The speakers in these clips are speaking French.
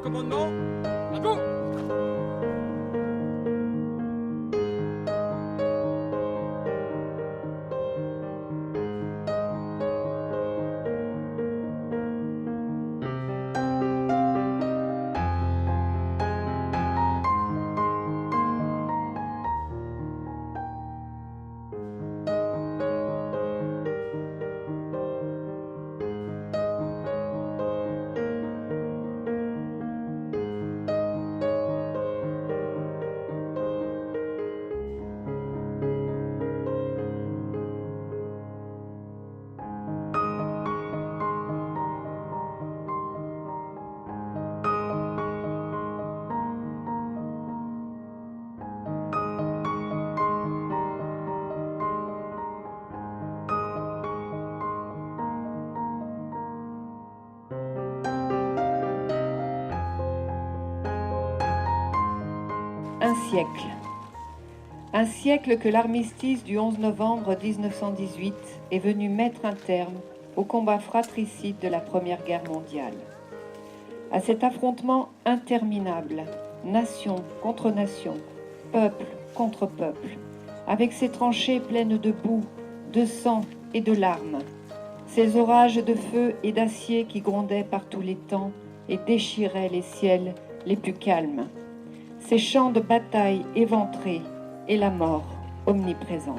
commandement. À vous. Un siècle. Un siècle que l'armistice du 11 novembre 1918 est venu mettre un terme au combat fratricide de la Première Guerre mondiale. À cet affrontement interminable, nation contre nation, peuple contre peuple, avec ses tranchées pleines de boue, de sang et de larmes, ces orages de feu et d'acier qui grondaient par tous les temps et déchiraient les ciels les plus calmes, ces champs de bataille éventrés et la mort omniprésente.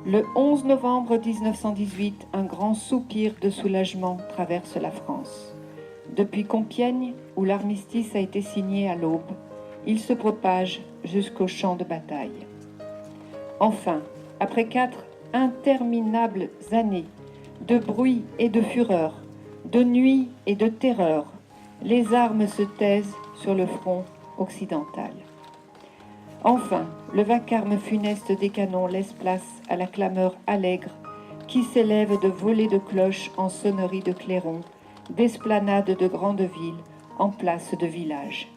Le 11 novembre 1918, un grand soupir de soulagement traverse la France. Depuis Compiègne, où l'armistice a été signé à l'aube, il se propage jusqu'au champ de bataille. Enfin, après 4 interminables années de bruit et de fureur, de nuit et de terreur, les armes se taisent sur le front occidental. Enfin, le vacarme funeste des canons laisse place à la clameur allègre qui s'élève de volées de cloches en sonneries de clairons, d'esplanades de grandes villes en places de villages.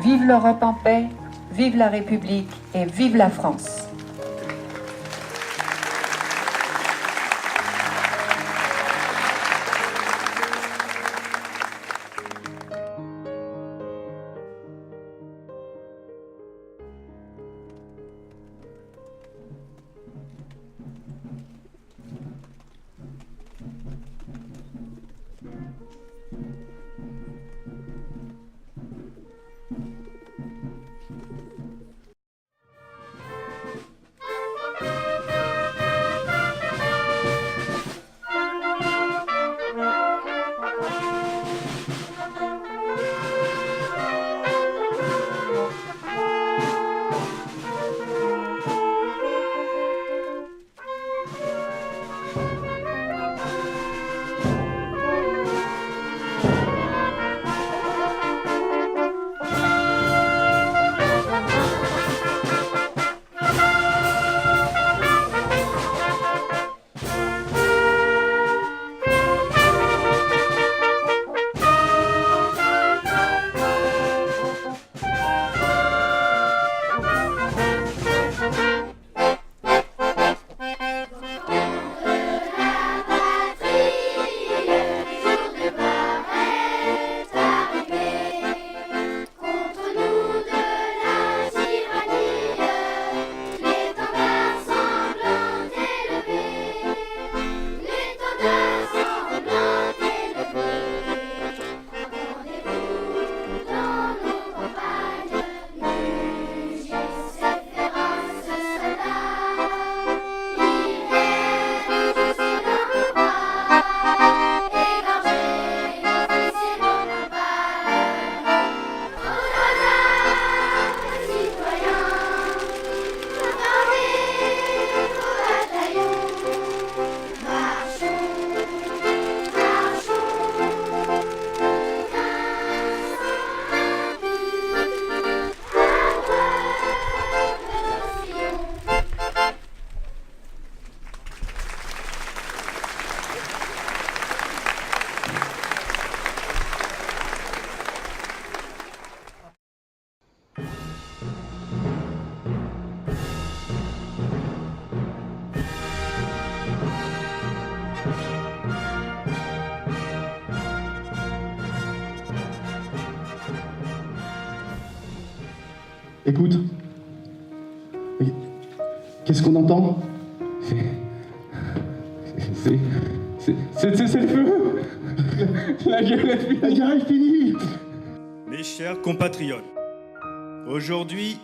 Vive l'Europe en paix, vive la République et vive la France! Écoute. Qu'est-ce qu'on entend? C'est le feu. La guerre est finie. Mes chers compatriotes, aujourd'hui,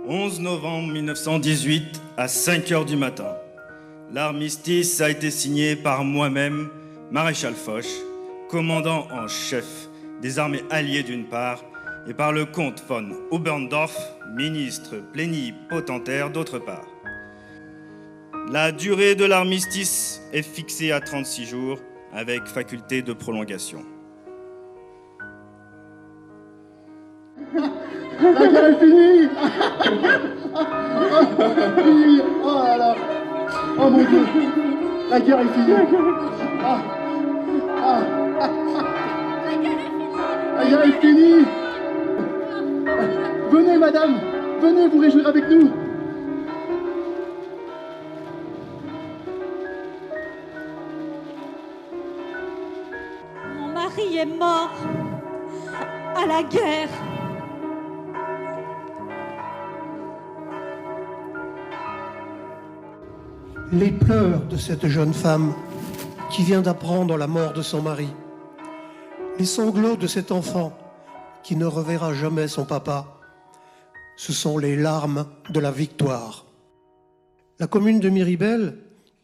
11 novembre 1918, à 5 heures du matin, l'armistice a été signé par moi-même, maréchal Foch, commandant en chef des armées alliées d'une part, et par le comte von Oberndorf, ministre plénipotentaire d'autre part. La durée de l'armistice est fixée à 36 jours, avec faculté de prolongation. La guerre est finie. Oh là là. Oh mon Dieu. La guerre est finie. La guerre est finie. Venez madame, venez vous réjouir avec nous. Mon mari est mort à la guerre. Les pleurs de cette jeune femme qui vient d'apprendre la mort de son mari. Les sanglots de cet enfant qui ne reverra jamais son papa. Ce sont les larmes de la victoire. La commune de Miribel,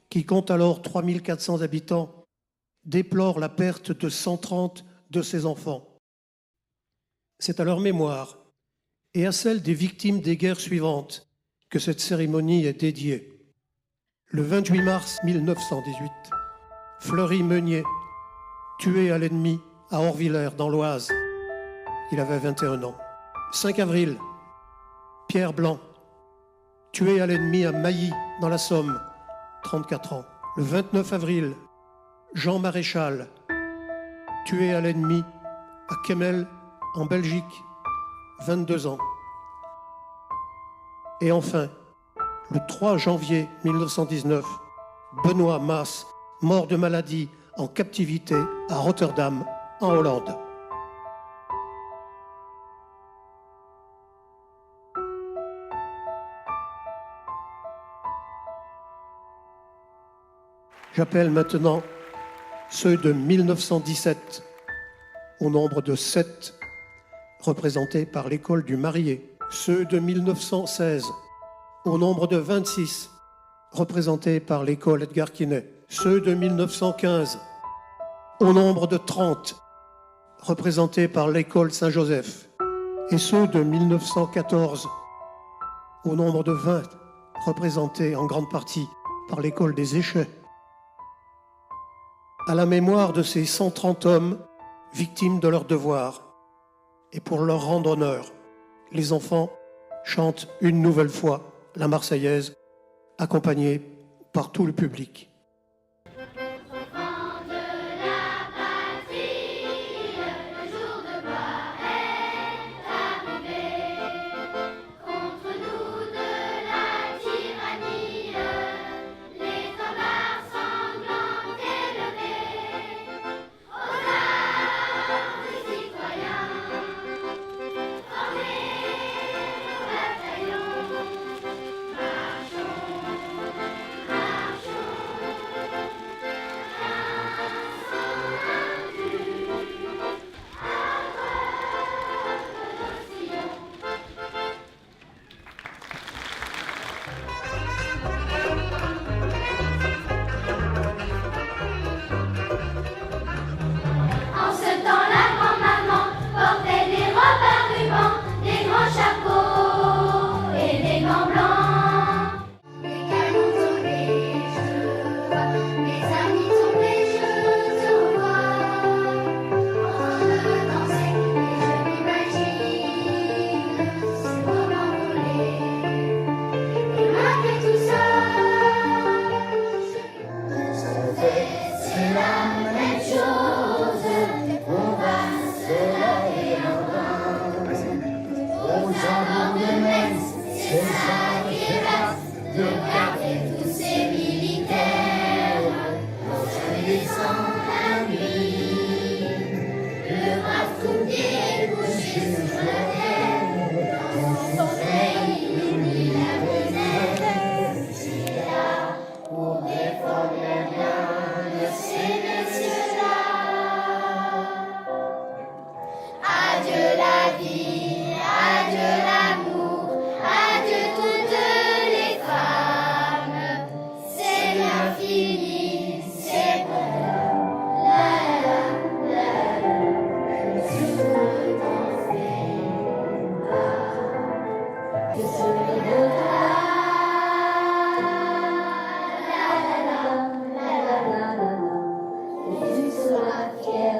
qui compte alors 3400 habitants, déplore la perte de 130 de ses enfants. C'est à leur mémoire et à celle des victimes des guerres suivantes que cette cérémonie est dédiée. Le 28 mars 1918, Fleury Meunier, tué à l'ennemi à Orvillers dans l'Oise. Il avait 21 ans. 5 avril, Pierre Blanc, tué à l'ennemi à Mailly dans la Somme, 34 ans. Le 29 avril, Jean Maréchal, tué à l'ennemi à Kemmel en Belgique, 22 ans. Et enfin, le 3 janvier 1919, Benoît Maas, mort de maladie en captivité à Rotterdam, en Hollande. J'appelle maintenant ceux de 1917, au nombre de 7, représentés par l'école du Marié. Ceux de 1916, au nombre de 26, représentés par l'école Edgar Quinet. Ceux de 1915, au nombre de 30, représentés par l'école Saint-Joseph. Et ceux de 1914, au nombre de 20, représentés en grande partie par l'école des Échets. À la mémoire de ces 130 hommes victimes de leur devoir, et pour leur rendre honneur, les enfants chantent une nouvelle fois la Marseillaise, accompagnée par tout le public. Le brave coupier couché sur la terre, on s'en fait. la fièvre.